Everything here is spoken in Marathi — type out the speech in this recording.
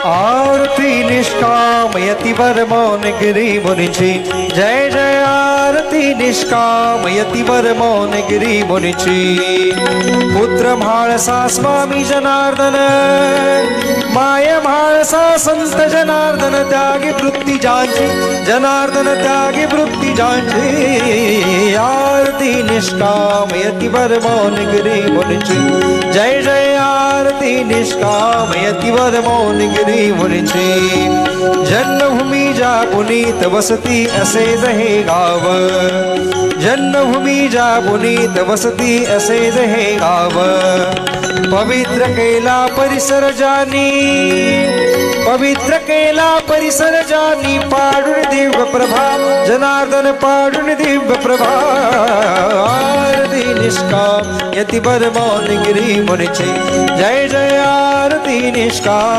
आरती निष्काम यतिवर मौन गिरी मुनीची जय जय आरती निष्काम यतिवर मौन गिरी मुनीची पुत्र म्हाळसा स्वामी जनार्दन माय म्हाळसा संत जनार्दन त्यागी वृत्ती जांची जनार्दन त्यागी वृत्ती जांची आरती निष्काम यतिवर मौन गिरी मुनीची जय जय आरती निष्काम यतिवर मौन गिरी मुनीची जन्मभूमी जा पुनीत वसती असे जहे गाव जन्मभूमी जा पुनीत वसती असे जहे गाव पवित्र केला परिसर जानी पवित्र केला परिसर जानी पाडून दिव्य प्रभा जनार्दन पाडून दिव्य प्रभा आरती निष्काम यतिवर मौन गिरी मुनीची जय जय आरती निष्काम